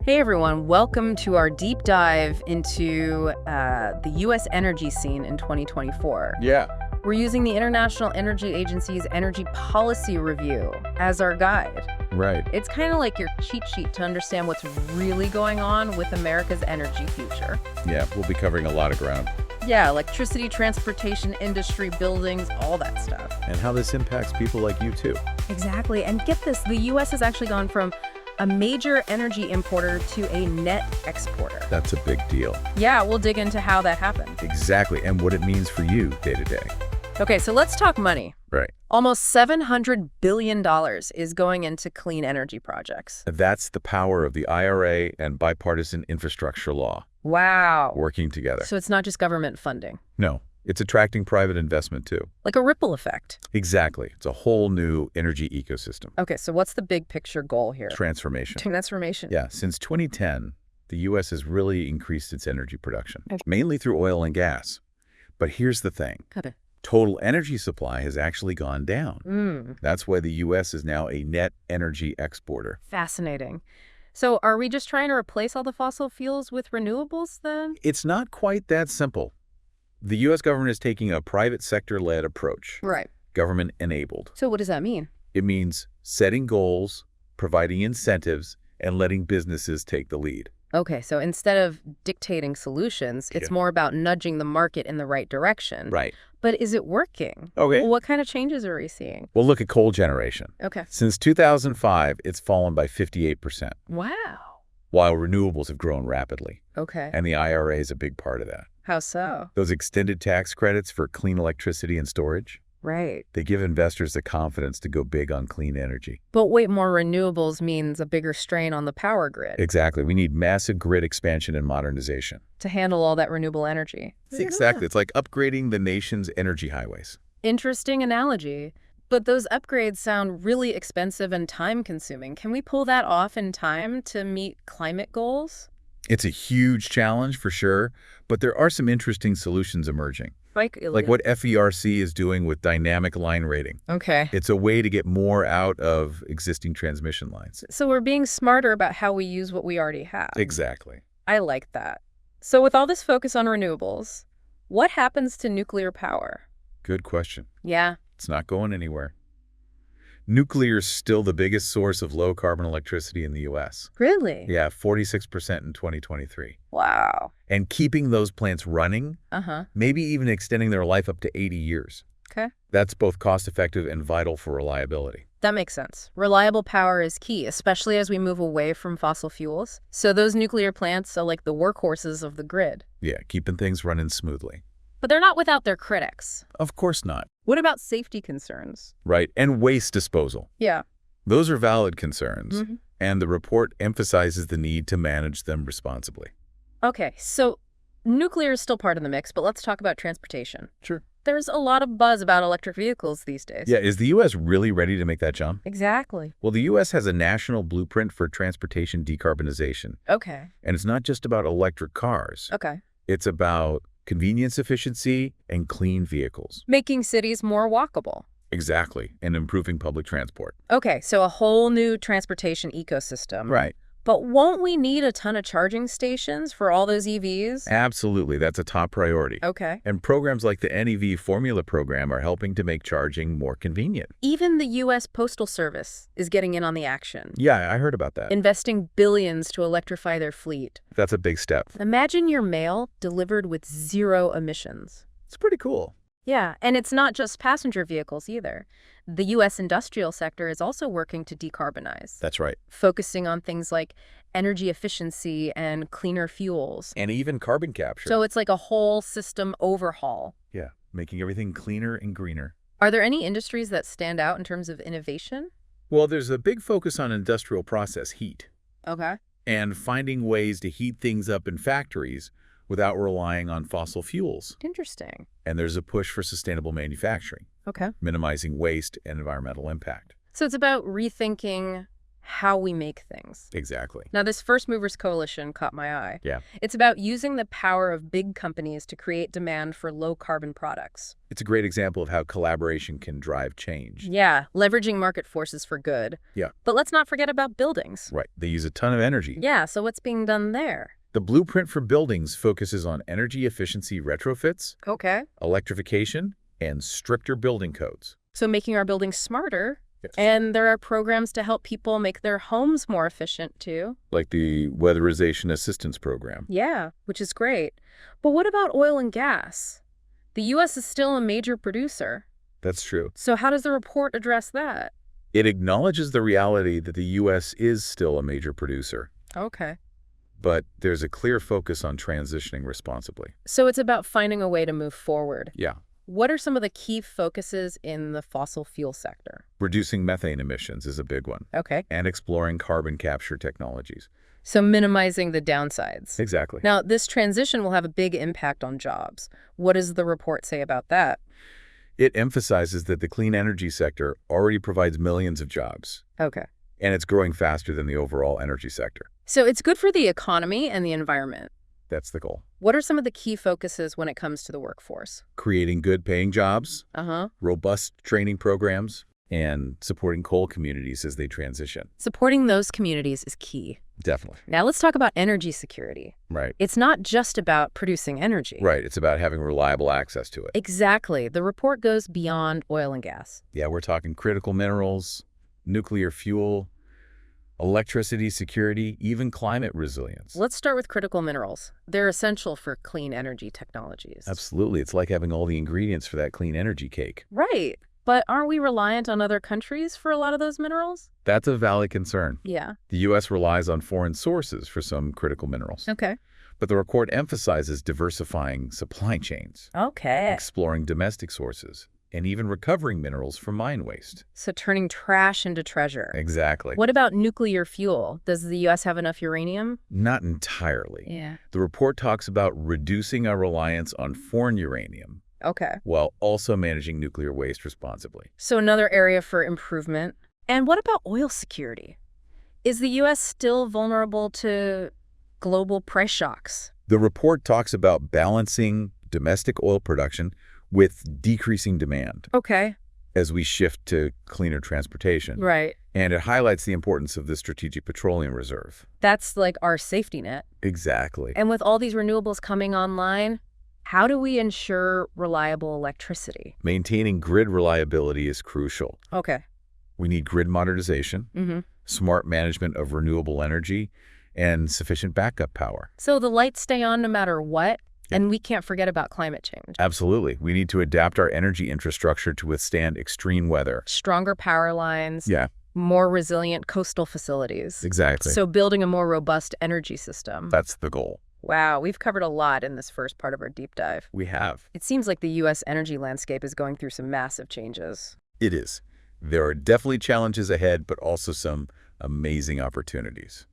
Hey everyone, welcome to our deep dive into the U.S. energy scene in 2024. Yeah. We're using the International Energy Agency's Energy Policy Review as our guide. Right. It's kind of like your cheat sheet to understand what's really going on with America's energy future. Yeah, we'll be covering a lot of ground. Yeah, electricity, transportation, industry, buildings, all that stuff. And how this impacts people like you too. Exactly. And get this, the U.S. has actually gone from a major energy importer to a net exporter. That's a big deal. Yeah, we'll dig into how that happened. Exactly, and what it means for you day to day. Okay, so let's talk money. Right. Almost $700 billion is going into clean energy projects. That's the power of the IRA and bipartisan infrastructure law Wow. working together. So it's not just government funding. No, it's attracting private investment too. Like a ripple effect. Exactly. It's a whole new energy ecosystem. Okay, so what's the big picture goal here? Transformation. Transformation. Yeah, since 2010, the U.S. has really increased its energy production, mainly through oil and gas. But here's the thing. Okay. Total energy supply has actually gone down. That's why the U.S. is now a net energy exporter. Fascinating. So are we just trying to replace all the fossil fuels with renewables then? It's not quite that simple. The U.S. government is taking a private sector-led approach, Right. government-enabled. So what does that mean? It means setting goals, providing incentives, and letting businesses take the lead. Okay, so instead of dictating solutions, it's more about nudging the market in the right direction. Right. But is it working? Okay. What kind of changes are we seeing? Well, look at coal generation. Okay. Since 2005, it's fallen by 58%, Wow. while renewables have grown rapidly. Okay. And the IRA is a big part of that. How so? Those extended tax credits for clean electricity and storage, Right. they give investors the confidence to go big on clean energy. But wait, more renewables means a bigger strain on the power grid Exactly. We need massive grid expansion and modernization. to handle all that renewable energy. Exactly. It's like upgrading the nation's energy highways. Interesting analogy. But those upgrades sound really expensive and time-consuming. Can we pull that off in time to meet climate goals? It's a huge challenge for sure, but there are some interesting solutions emerging. Like what FERC is doing with dynamic line rating. Okay. It's a way to get more out of existing transmission lines. So we're being smarter about how we use what we already have. Exactly. I like that. So with all this focus on renewables, what happens to nuclear power? Good question. Yeah. It's not going anywhere. Nuclear is still the biggest source of low-carbon electricity in the U.S. Really? Yeah, 46% in 2023. Wow. And keeping those plants running, Uh-huh. maybe even extending their life up to 80 years. Okay. That's both cost-effective and vital for reliability. That makes sense. Reliable power is key, especially as we move away from fossil fuels. So those nuclear plants are like the workhorses of the grid. Yeah, keeping things running smoothly. But they're not without their critics. Of course not. What about safety concerns? Right, and waste disposal. Yeah. Those are valid concerns, Mhm. and the report emphasizes the need to manage them responsibly. Okay, so nuclear is still part of the mix, but let's talk about transportation. Sure. There's a lot of buzz about electric vehicles these days. Yeah, is the U.S. really ready to make that jump? Exactly. Well, the U.S. has a national blueprint for transportation decarbonization, Okay. and it's not just about electric cars. Okay. It's about convenience, efficiency, and clean vehicles. Making cities more walkable. Exactly, and improving public transport. Okay, so a whole new transportation ecosystem. Right. But won't we need a ton of charging stations for all those EVs? Absolutely, that's a top priority. Okay. And programs like the NEV Formula program are helping to make charging more convenient. Even the U.S. Postal Service is getting in on the action, Yeah, I heard about that. investing billions to electrify their fleet. That's a big step. Imagine your mail delivered with zero emissions. It's pretty cool. Yeah, and it's not just passenger vehicles either. The U.S. industrial sector is also working to decarbonize, That's right. focusing on things like energy efficiency and cleaner fuels. And even carbon capture. So it's like a whole system overhaul. Yeah, making everything cleaner and greener. Are there any industries that stand out in terms of innovation? Well, there's a big focus on industrial process heat Okay. and finding ways to heat things up in factories without relying on fossil fuels. Interesting. And there's a push for sustainable manufacturing, Okay. minimizing waste and environmental impact. So it's about rethinking how we make things. Exactly. Now, this First Movers Coalition caught my eye. Yeah. It's about using the power of big companies to create demand for low-carbon products. It's a great example of how collaboration can drive change. Yeah, leveraging market forces for good. Yeah. But let's not forget about buildings. Right. They use a ton of energy. Yeah, so what's being done there? The blueprint for buildings focuses on energy efficiency retrofits, Okay. electrification, and stricter building codes. So making our buildings smarter. Yes. And there are programs to help people make their homes more efficient, too. Like the Weatherization Assistance Program. Yeah, which is great. But what about oil and gas? The U.S. is still a major producer. That's true. So how does the report address that? It acknowledges the reality that the U.S. is still a major producer, Okay. but there's a clear focus on transitioning responsibly. So it's about finding a way to move forward. Yeah. What are some of the key focuses in the fossil fuel sector? Reducing methane emissions is a big one, Okay. and exploring carbon capture technologies. So minimizing the downsides. Exactly. Now, this transition will have a big impact on jobs. What does the report say about that? It emphasizes that the clean energy sector already provides millions of jobs, Okay. and it's growing faster than the overall energy sector. So it's good for the economy and the environment. That's the goal. What are some of the key focuses when it comes to the workforce? Creating good-paying jobs, Uh-huh. robust training programs, and supporting coal communities as they transition. Supporting those communities is key. Definitely. Now let's talk about energy security. Right. It's not just about producing energy. Right. It's about having reliable access to it. Exactly. The report goes beyond oil and gas. Yeah, we're talking critical minerals, nuclear fuel, electricity security, even climate resilience. Let's start with critical minerals. They're essential for clean energy technologies. Absolutely. It's like having all the ingredients for that clean energy cake. Right. But aren't we reliant on other countries for a lot of those minerals? That's a valid concern. Yeah. The U.S. relies on foreign sources for some critical minerals. Okay. But the report emphasizes diversifying supply chains, Okay. exploring domestic sources, and even recovering minerals from mine waste. So turning trash into treasure. Exactly. What about nuclear fuel? Does the U.S. have enough uranium? Not entirely. Yeah. The report talks about reducing our reliance on foreign uranium Okay. while also managing nuclear waste responsibly. So another area for improvement. And what about oil security? Is the U.S. still vulnerable to global price shocks? The report talks about balancing domestic oil production with decreasing demand Okay. as we shift to cleaner transportation. Right. And it highlights the importance of the Strategic Petroleum Reserve. That's like our safety net. Exactly. And with all these renewables coming online, how do we ensure reliable electricity? Maintaining grid reliability is crucial. Okay. We need grid modernization, Mm-hmm. smart management of renewable energy, and sufficient backup power. So the lights stay on no matter what, and we can't forget about climate change. Absolutely. We need to adapt our energy infrastructure to withstand extreme weather. Stronger power lines, Yeah, more resilient coastal facilities. exactly. So building a more robust energy system. That's the goal. Wow, we've covered a lot in this first part of our deep dive. We have. It seems like the U.S. energy landscape is going through some massive changes. It is. There are definitely challenges ahead, but also some amazing opportunities.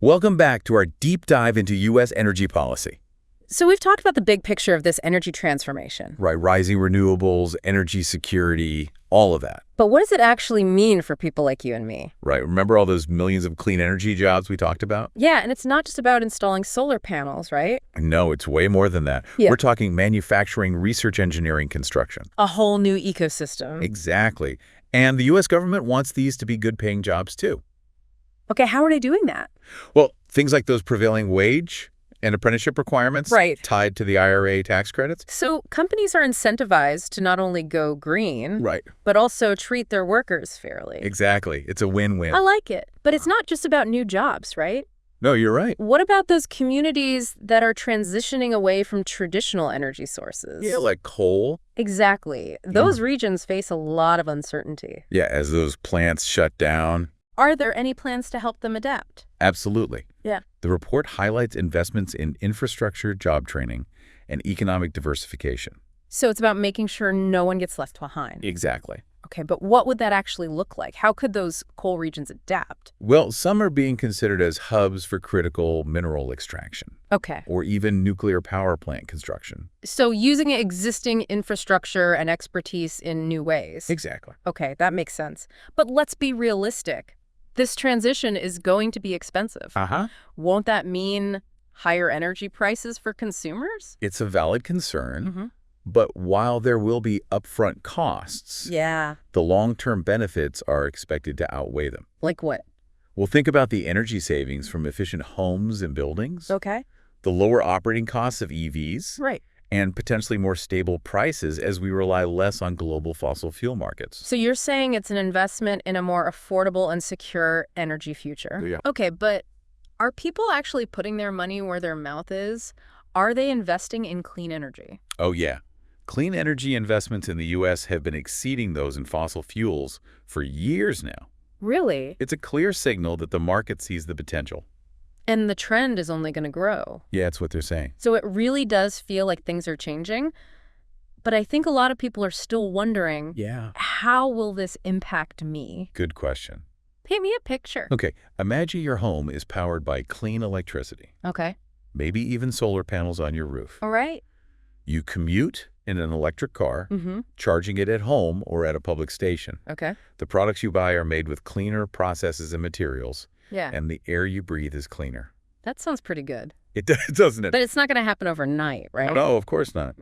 Welcome back to our deep dive into U.S. energy policy. So we've talked about the big picture of this energy transformation. Right, rising renewables, energy security, all of that. But what does it actually mean for people like you and me? Right, remember all those millions of clean energy jobs we talked about? Yeah, and it's not just about installing solar panels, right? No, it's way more than that. Yeah. We're talking manufacturing, research, engineering, construction. A whole new ecosystem. Exactly. And the U.S. government wants these to be good-paying jobs, too. Okay, how are they doing that? Well, things like those prevailing wage and apprenticeship requirements Right. tied to the IRA tax credits. So companies are incentivized to not only go green, Right. but also treat their workers fairly. Exactly. It's a win-win. I like it. But it's not just about new jobs, right? No, you're right. What about those communities that are transitioning away from traditional energy sources? Yeah, like coal. Exactly. Those regions face a lot of uncertainty. Yeah, as those plants shut down. Are there any plans to help them adapt? Absolutely. Yeah. The report highlights investments in infrastructure, job training, and economic diversification. So it's about making sure no one gets left behind. Exactly. Okay, but what would that actually look like? How could those coal regions adapt? Well, some are being considered as hubs for critical mineral extraction, Okay. or even nuclear power plant construction. So using existing infrastructure and expertise in new ways. Exactly. Okay, that makes sense. But let's be realistic. This transition is going to be expensive. Uh-huh. Won't that mean higher energy prices for consumers? It's a valid concern, Mm-hmm. but while there will be upfront costs, Yeah. the long-term benefits are expected to outweigh them. Like what? Well, think about the energy savings from efficient homes and buildings, Okay. the lower operating costs of EVs, Right. and potentially more stable prices as we rely less on global fossil fuel markets. So you're saying it's an investment in a more affordable and secure energy future. Yeah. Okay, but are people actually putting their money where their mouth is? Are they investing in clean energy? Oh, yeah. Clean energy investments in the U.S. have been exceeding those in fossil fuels for years now. Really? It's a clear signal that the market sees the potential. And the trend is only going to grow. Yeah, that's what they're saying. So it really does feel like things are changing. But I think a lot of people are still wondering, Yeah. how will this impact me? Good question. Paint me a picture. Okay, imagine your home is powered by clean electricity, Okay. maybe even solar panels on your roof. All right. You commute in an electric car, Mm-hmm. charging it at home or at a public station. Okay. The products you buy are made with cleaner processes and materials, Yeah. and the air you breathe is cleaner. That sounds pretty good. It does, doesn't it? But it's not going to happen overnight, right? No, of course not.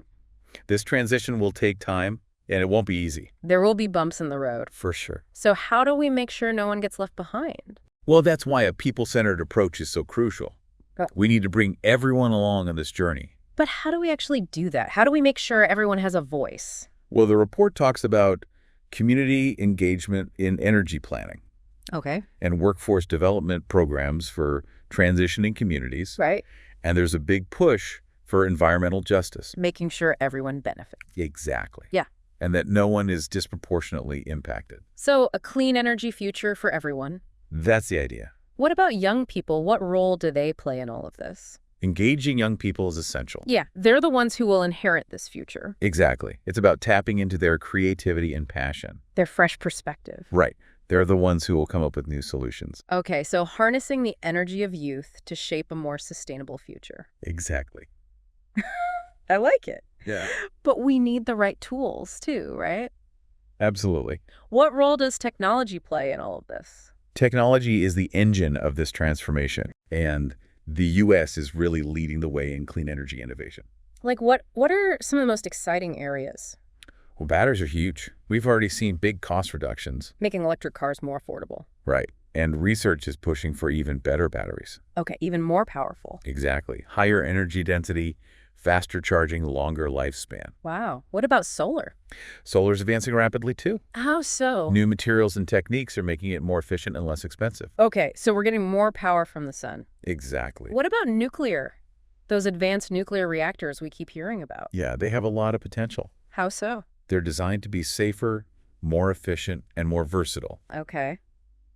This transition will take time, and it won't be easy. There will be bumps in the road. For sure. So how do we make sure no one gets left behind? Well, that's why a people-centered approach is so crucial. Right. We need to bring everyone along on this journey. But how do we actually do that? How do we make sure everyone has a voice? Well, the report talks about community engagement in energy planning Okay. and workforce development programs for transitioning communities. Right. And there's a big push for environmental justice. Making sure everyone benefits. Exactly. Yeah. And that no one is disproportionately impacted. So a clean energy future for everyone. That's the idea. What about young people? What role do they play in all of this? Engaging young people is essential. Yeah, they're the ones who will inherit this future. Exactly. It's about tapping into their creativity and passion. Their fresh perspective. Right. They're the ones who will come up with new solutions. Okay, so harnessing the energy of youth to shape a more sustainable future. Exactly. I like it. Yeah. But we need the right tools too, right? Absolutely. What role does technology play in all of this? Technology is the engine of this transformation, and the U.S. is really leading the way in clean energy innovation. Like what are some of the most exciting areas? Well, batteries are huge. We've already seen big cost reductions. Making electric cars more affordable. Right. And research is pushing for even better batteries. Okay, even more powerful. Exactly. Higher energy density, faster charging, longer lifespan. Wow. What about solar? Solar's advancing rapidly, too. How so? New materials and techniques are making it more efficient and less expensive. Okay, so we're getting more power from the sun. Exactly. What about nuclear? Those advanced nuclear reactors we keep hearing about. Yeah, they have a lot of potential. How so? They're designed to be safer, more efficient, and more versatile. Okay.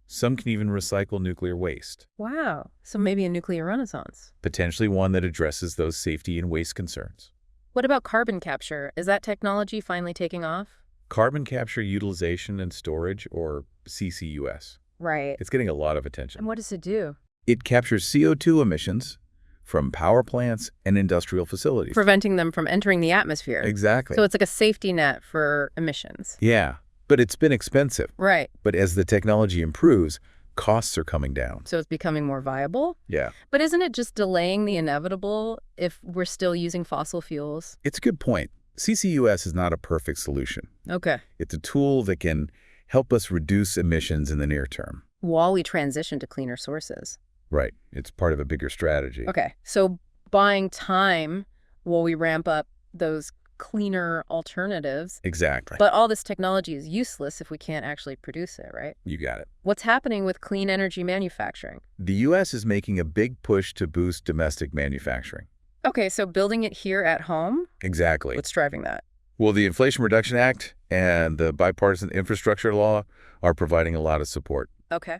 Some can even recycle nuclear waste, Wow. So maybe a nuclear renaissance. potentially one that addresses those safety and waste concerns. What about carbon capture? Is that technology finally taking off? Carbon capture utilization and storage, or CCUS. Right. It's getting a lot of attention. And what does it do? It captures CO2 emissions from power plants and industrial facilities. Preventing them from entering the atmosphere. Exactly. So it's like a safety net for emissions. Yeah, but it's been expensive. Right. But as the technology improves, costs are coming down. So it's becoming more viable. Yeah. But isn't it just delaying the inevitable if we're still using fossil fuels? It's a good point. CCUS is not a perfect solution. Okay. It's a tool that can help us reduce emissions in the near term. While we transition to cleaner sources. Right. It's part of a bigger strategy. Okay. So buying time while we ramp up those cleaner alternatives. Exactly. But all this technology is useless if we can't actually produce it, right? You got it. What's happening with clean energy manufacturing? The U.S. is making a big push to boost domestic manufacturing. Okay, so building it here at home? Exactly. What's driving that? Well, the Inflation Reduction Act and the Bipartisan Infrastructure Law are providing a lot of support Okay.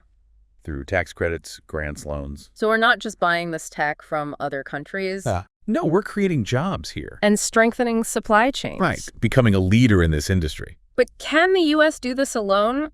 through tax credits, grants, loans. So we're not just buying this tech from other countries No, we're creating jobs here. and strengthening supply chains. Right. Becoming a leader in this industry. But can the U.S. do this alone?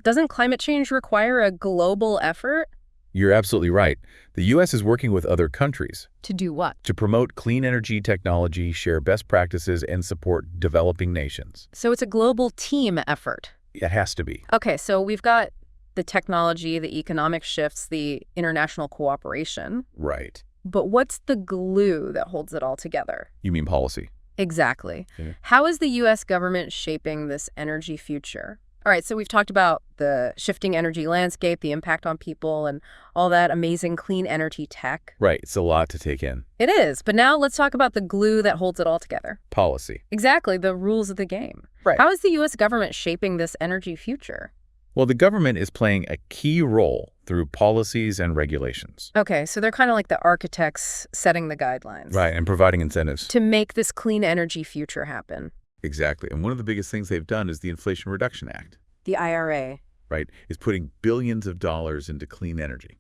Doesn't climate change require a global effort? You're absolutely right. The U.S. is working with other countries To do what? to promote clean energy technology, share best practices, and support developing nations. So it's a global team effort. It has to be. Okay, so we've got the technology, the economic shifts, the international cooperation. Right. But what's the glue that holds it all together? You mean policy? Exactly. Yeah. How is the U.S. government shaping this energy future? All right, so we've talked about the shifting energy landscape, the impact on people, and all that amazing clean energy tech. Right. It's a lot to take in. It is, but now let's talk about the glue that holds it all together. Policy. Exactly, the rules of the game. Right. How is the U.S. government shaping this energy future? Well, the government is playing a key role through policies and regulations. Okay, so they're kind of like the architects setting the guidelines. Right, and providing incentives. To make this clean energy future happen. Exactly. And one of the biggest things they've done is the Inflation Reduction Act. The IRA. Right, is putting billions of dollars into clean energy.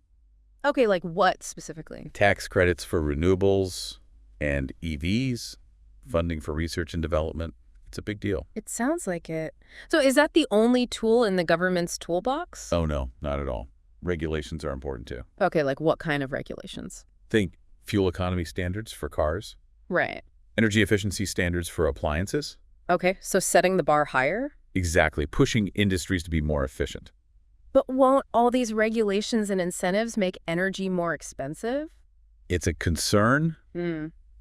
Okay, like what specifically? Tax credits for renewables and EVs, funding for research and development. It's a big deal. It sounds like it. So is that the only tool in the government's toolbox? Oh, no, not at all. Regulations are important, too. Okay, like what kind of regulations? Think fuel economy standards for cars, Right. energy efficiency standards for appliances. Okay, so setting the bar higher? Exactly, pushing industries to be more efficient. But won't all these regulations and incentives make energy more expensive? It's a concern,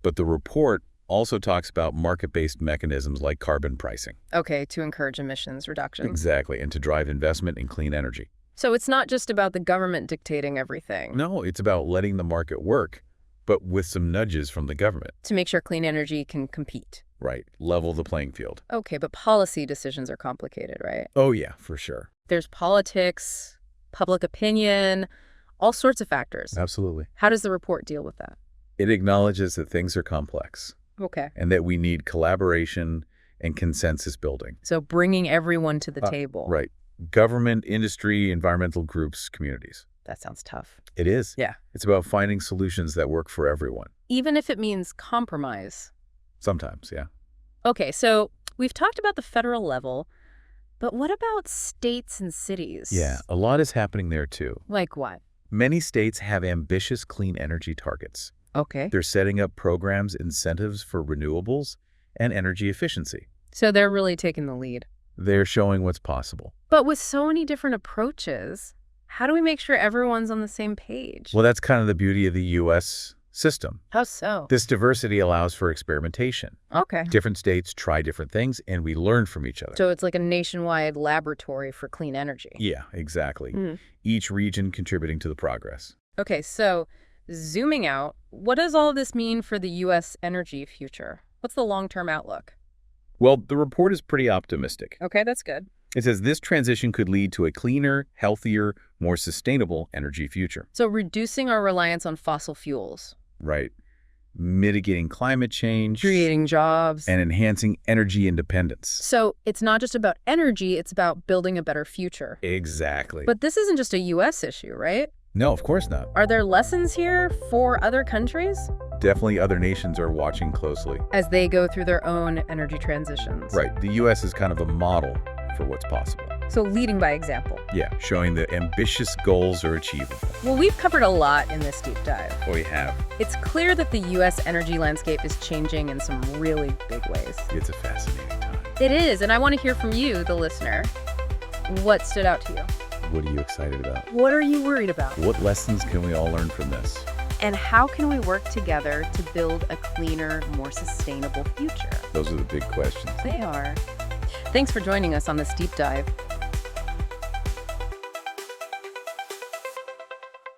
but the report also talks about market-based mechanisms like carbon pricing. Okay, to encourage emissions reductions. Exactly, and to drive investment in clean energy. So it's not just about the government dictating everything. No, it's about letting the market work, but with some nudges from the government. To make sure clean energy can compete. Right, level the playing field. Okay, but policy decisions are complicated, right? Oh yeah, for sure. There's politics, public opinion, all sorts of factors. Absolutely. How does the report deal with that? It acknowledges that things are complex Okay. and that we need collaboration and consensus building. So bringing everyone to the table. Right. Government, industry, environmental groups, communities. That sounds tough. It is. Yeah. It's about finding solutions that work for everyone. Even if it means compromise. Sometimes, yeah. Okay, so we've talked about the federal level, but what about states and cities? Yeah, a lot is happening there too. Like what? Many states have ambitious clean energy targets. Okay. They're setting up programs, incentives for renewables and energy efficiency. So they're really taking the lead. They're showing what's possible. But with so many different approaches, how do we make sure everyone's on the same page? Well, that's kind of the beauty of the U.S. system. How so? This diversity allows for experimentation. Okay. Different states try different things, and we learn from each other. So it's like a nationwide laboratory for clean energy. Yeah, exactly. Each region contributing to the progress. Okay, so zooming out, what does all of this mean for the U.S. energy future? What's the long-term outlook? Well, the report is pretty optimistic. Okay, that's good. It says this transition could lead to a cleaner, healthier, more sustainable energy future. So reducing our reliance on fossil fuels. Right. Mitigating climate change. Creating jobs. And enhancing energy independence. So it's not just about energy, it's about building a better future. Exactly. But this isn't just a U.S. issue, right? No, of course not. Are there lessons here for other countries? Definitely other nations are watching closely. As they go through their own energy transitions. Right. The U.S. is kind of a model for what's possible. So leading by example. Yeah, showing that ambitious goals are achievable. Well, we've covered a lot in this deep dive. We have. It's clear that the U.S. energy landscape is changing in some really big ways. It's a fascinating time. It is, and I want to hear from you, the listener. What stood out to you? What are you excited about? What are you worried about? What lessons can we all learn from this? And how can we work together to build a cleaner, more sustainable future? Those are the big questions. They are. Thanks for joining us on this deep dive.